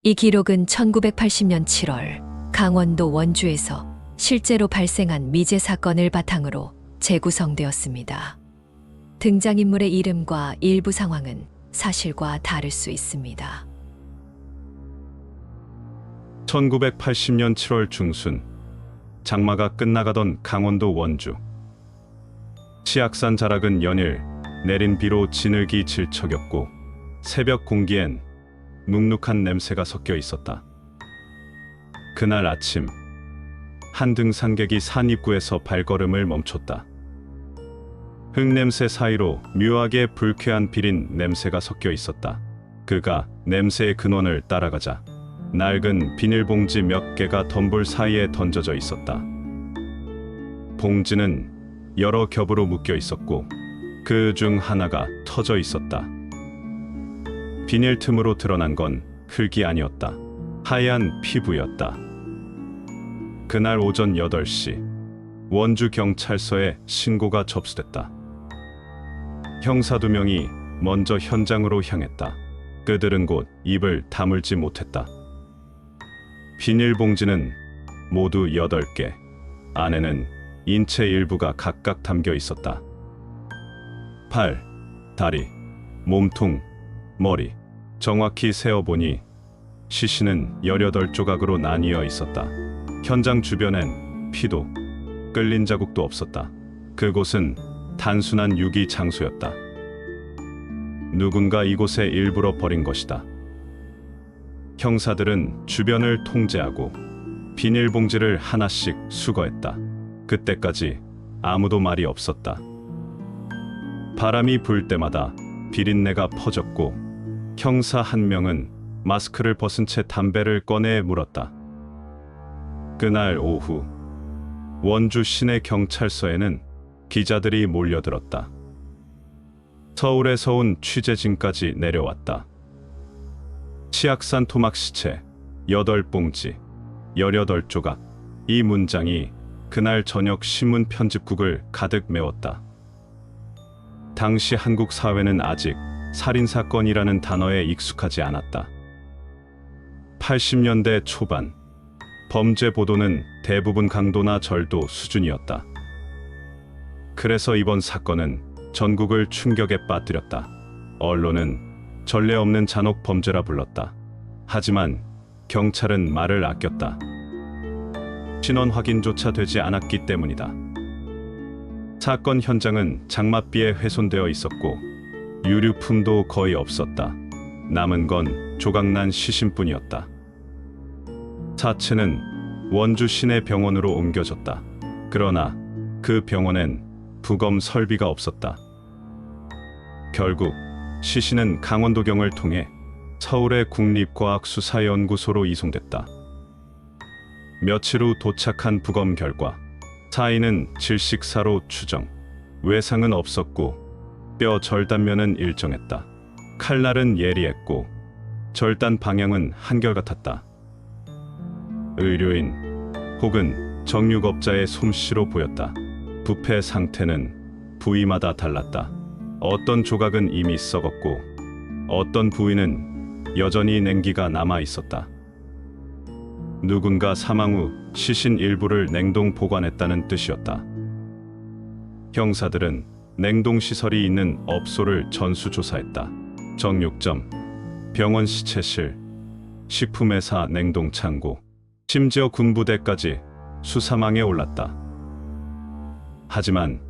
이 기록은 1980년 7월 강원도 원주에서 실제로 발생한 미제 사건을 바탕으로 재구성되었습니다. 등장인물의 이름과 일부 상황은 사실과 다를 수 있습니다. 1980년 7월 중순, 장마가 끝나가던 강원도 원주. 치악산 자락은 연일 내린 비로 지늘기 질척였고 새벽 공기엔 눅눅한 냄새가 섞여 있었다. 그날 아침, 한 등산객이 산 입구에서 발걸음을 멈췄다. 흙냄새 사이로 묘하게 불쾌한 비린 냄새가 섞여 있었다. 그가 냄새의 근원을 따라가자 낡은 비닐봉지 몇 개가 덤불 사이에 던져져 있었다. 봉지는 여러 겹으로 묶여 있었고 그 중 하나가 터져 있었다. 비닐 틈으로 드러난 건 흙이 아니었다. 하얀 피부였다. 그날 오전 8시 원주 경찰서에 신고가 접수됐다. 형사 2명이 먼저 현장으로 향했다. 그들은 곧 입을 다물지 못했다. 비닐봉지는 모두 8개, 안에는 인체 일부가 각각 담겨 있었다. 팔, 다리, 몸통, 머리, 정확히 세어보니 시신은 18조각으로 나뉘어 있었다. 현장 주변엔 피도 끌린 자국도 없었다. 그곳은 단순한 유기 장소였다. 누군가 이곳에 일부러 버린 것이다. 형사들은 주변을 통제하고 비닐봉지를 하나씩 수거했다. 그때까지 아무도 말이 없었다. 바람이 불 때마다 비린내가 퍼졌고 형사 한 명은 마스크를 벗은 채 담배를 꺼내 물었다. 그날 오후 원주 시내 경찰서에는 기자들이 몰려들었다. 서울에서 온 취재진까지 내려왔다. 치악산 토막 시체 8봉지 18조각. 이 문장이 그날 저녁 신문 편집국을 가득 메웠다. 당시 한국 사회는 아직 살인사건이라는 단어에 익숙하지 않았다. 80년대 초반, 범죄 보도는 대부분 강도나 절도 수준이었다. 그래서 이번 사건은 전국을 충격에 빠뜨렸다. 언론은 전례 없는 잔혹 범죄라 불렀다. 하지만 경찰은 말을 아꼈다. 신원 확인조차 되지 않았기 때문이다. 사건 현장은 장맛비에 훼손되어 있었고 유류품도 거의 없었다. 남은 건 조각난 시신뿐이었다. 사체는 원주 시내 병원으로 옮겨졌다. 그러나 그 병원엔 부검 설비가 없었다. 결국 시신은 강원도경을 통해 서울의 국립과학수사연구소로 이송됐다. 며칠 후 도착한 부검 결과 사인은 질식사로 추정, 외상은 없었고 뼈 절단면은 일정했다. 칼날은 예리했고 절단 방향은 한결같았다. 의료인 혹은 정육업자의 솜씨로 보였다. 부패 상태는 부위마다 달랐다. 어떤 조각은 이미 썩었고 어떤 부위는 여전히 냉기가 남아 있었다. 누군가 사망 후 시신 일부를 냉동 보관했다는 뜻이었다. 형사들은 냉동시설이 있는 업소를 전수조사했다. 정육점, 병원 시체실, 식품회사 냉동창고, 심지어 군부대까지 수사망에 올랐다. 하지만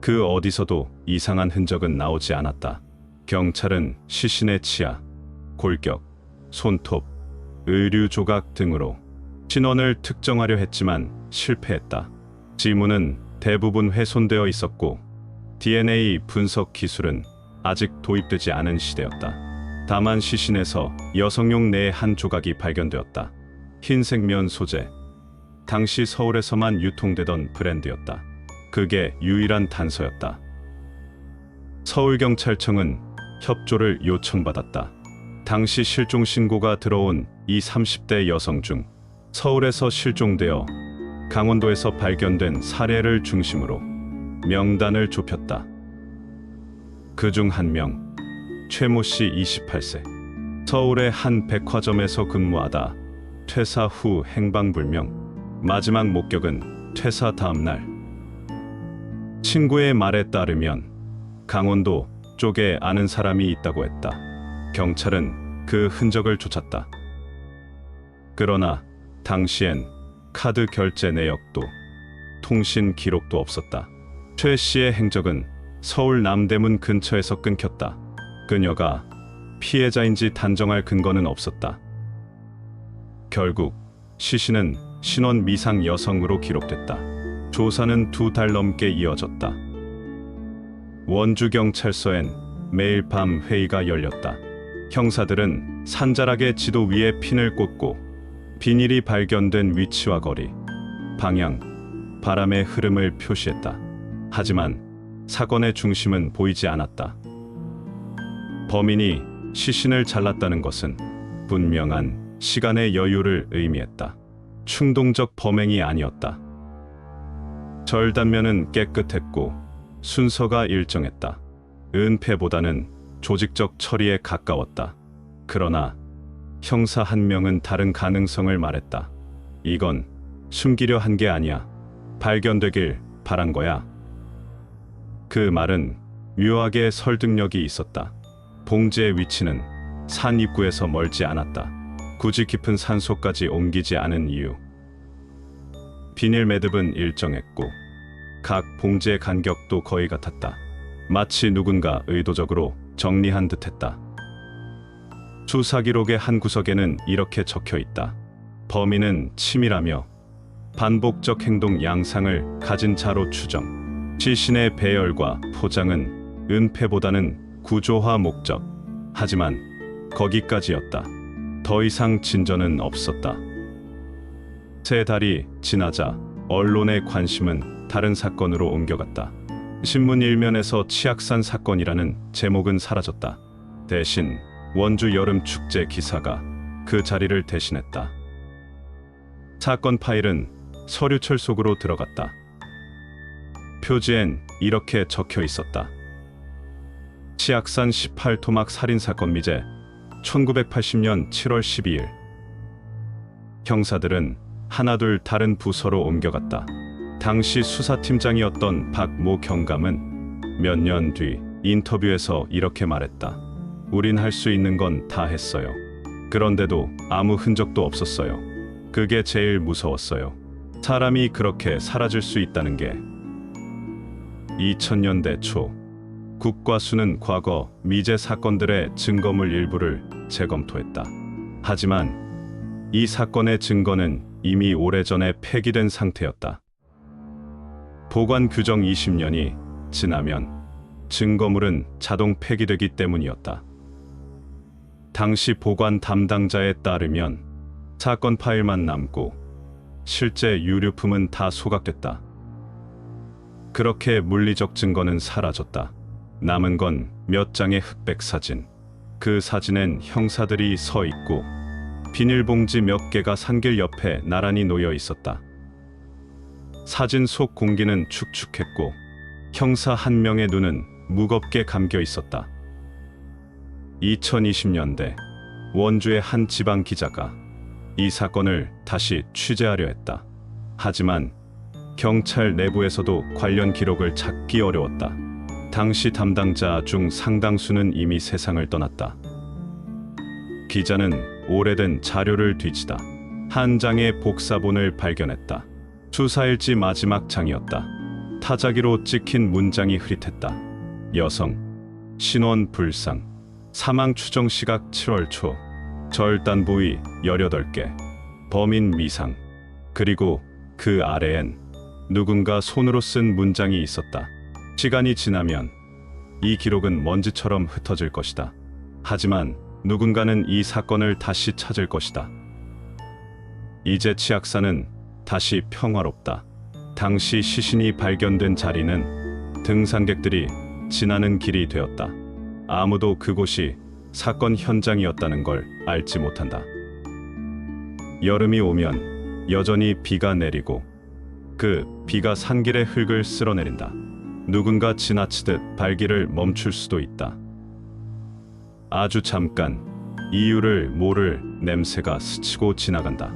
그 어디서도 이상한 흔적은 나오지 않았다. 경찰은 시신의 치아, 골격, 손톱, 의류 조각 등으로 신원을 특정하려 했지만 실패했다. 지문은 대부분 훼손되어 있었고 DNA 분석 기술은 아직 도입되지 않은 시대였다. 다만 시신에서 여성용 뇌의 한 조각이 발견되었다. 흰색 면 소재, 당시 서울에서만 유통되던 브랜드였다. 그게 유일한 단서였다. 서울경찰청은 협조를 요청받았다. 당시 실종 신고가 들어온 이 30대 여성 중 서울에서 실종되어 강원도에서 발견된 사례를 중심으로 명단을 좁혔다. 그중 한 명, 최모 씨 28세. 서울의 한 백화점에서 근무하다 퇴사 후 행방불명. 마지막 목격은 퇴사 다음 날. 친구의 말에 따르면 강원도 쪽에 아는 사람이 있다고 했다. 경찰은 그 흔적을 쫓았다. 그러나 당시엔 카드 결제 내역도 통신 기록도 없었다. 최 씨의 행적은 서울 남대문 근처에서 끊겼다. 그녀가 피해자인지 단정할 근거는 없었다. 결국 시 씨는 신원 미상 여성으로 기록됐다. 조사는 2달 넘게 이어졌다. 원주경찰서엔 매일 밤 회의가 열렸다. 형사들은 산자락의 지도 위에 핀을 꽂고 비닐이 발견된 위치와 거리, 방향, 바람의 흐름을 표시했다. 하지만 사건의 중심은 보이지 않았다. 범인이 시신을 잘랐다는 것은 분명한 시간의 여유를 의미했다. 충동적 범행이 아니었다. 절단면은 깨끗했고 순서가 일정했다. 은폐보다는 조직적 처리에 가까웠다. 그러나 형사 한 명은 다른 가능성을 말했다. 이건 숨기려 한 게 아니야. 발견되길 바란 거야. 그 말은 묘하게 설득력이 있었다. 봉지의 위치는 산 입구에서 멀지 않았다. 굳이 깊은 산속까지 옮기지 않은 이유. 비닐 매듭은 일정했고 각 봉지의 간격도 거의 같았다. 마치 누군가 의도적으로 정리한 듯했다. 수사 기록의 한 구석에는 이렇게 적혀 있다. 범인은 치밀하며 반복적 행동 양상을 가진 자로 추정. 시신의 배열과 포장은 은폐보다는 구조화 목적. 하지만 거기까지였다. 더 이상 진전은 없었다. 3달이 지나자 언론의 관심은 다른 사건으로 옮겨갔다. 신문 일면에서 치악산 사건이라는 제목은 사라졌다. 대신 원주 여름 축제 기사가 그 자리를 대신했다. 사건 파일은 서류철 속으로 들어갔다. 표지엔 이렇게 적혀 있었다. 치악산 18토막 살인사건 미제 1980년 7월 12일. 형사들은 하나둘 다른 부서로 옮겨갔다. 당시 수사팀장이었던 박모 경감은 몇 년 뒤 인터뷰에서 이렇게 말했다. 우린 할 수 있는 건 다 했어요. 그런데도 아무 흔적도 없었어요. 그게 제일 무서웠어요. 사람이 그렇게 사라질 수 있다는 게. 2000년대 초 국과수는 과거 미제 사건들의 증거물 일부를 재검토했다. 하지만 이 사건의 증거는 이미 오래전에 폐기된 상태였다. 보관 규정 20년이 지나면 증거물은 자동 폐기되기 때문이었다. 당시 보관 담당자에 따르면 사건 파일만 남고 실제 유류품은 다 소각됐다. 그렇게 물리적 증거는 사라졌다. 남은 건 몇 장의 흑백 사진. 그 사진엔 형사들이 서 있고 비닐봉지 몇 개가 산길 옆에 나란히 놓여 있었다. 사진 속 공기는 축축했고 형사 한 명의 눈은 무겁게 감겨 있었다. 2020년대 원주의 한 지방 기자가 이 사건을 다시 취재하려 했다. 하지만 경찰 내부에서도 관련 기록을 찾기 어려웠다. 당시 담당자 중 상당수는 이미 세상을 떠났다. 기자는 오래된 자료를 뒤지다 한 장의 복사본을 발견했다. 수사일지 마지막 장이었다. 타자기로 찍힌 문장이 흐릿했다. 여성, 신원 불상, 사망 추정 시각 7월 초, 절단 부위 18개, 범인 미상. 그리고 그 아래엔 누군가 손으로 쓴 문장이 있었다. 시간이 지나면 이 기록은 먼지처럼 흩어질 것이다. 하지만 누군가는 이 사건을 다시 찾을 것이다. 이제 치악산은 다시 평화롭다. 당시 시신이 발견된 자리는 등산객들이 지나는 길이 되었다. 아무도 그곳이 사건 현장이었다는 걸 알지 못한다. 여름이 오면 여전히 비가 내리고 그 비가 산길의 흙을 쓸어내린다. 누군가 지나치듯 발길을 멈출 수도 있다. 아주 잠깐 이유를 모를 냄새가 스치고 지나간다.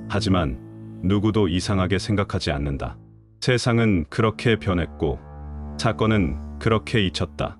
하지만 누구도 이상하게 생각하지 않는다. 세상은 그렇게 변했고 사건은 그렇게 잊혔다.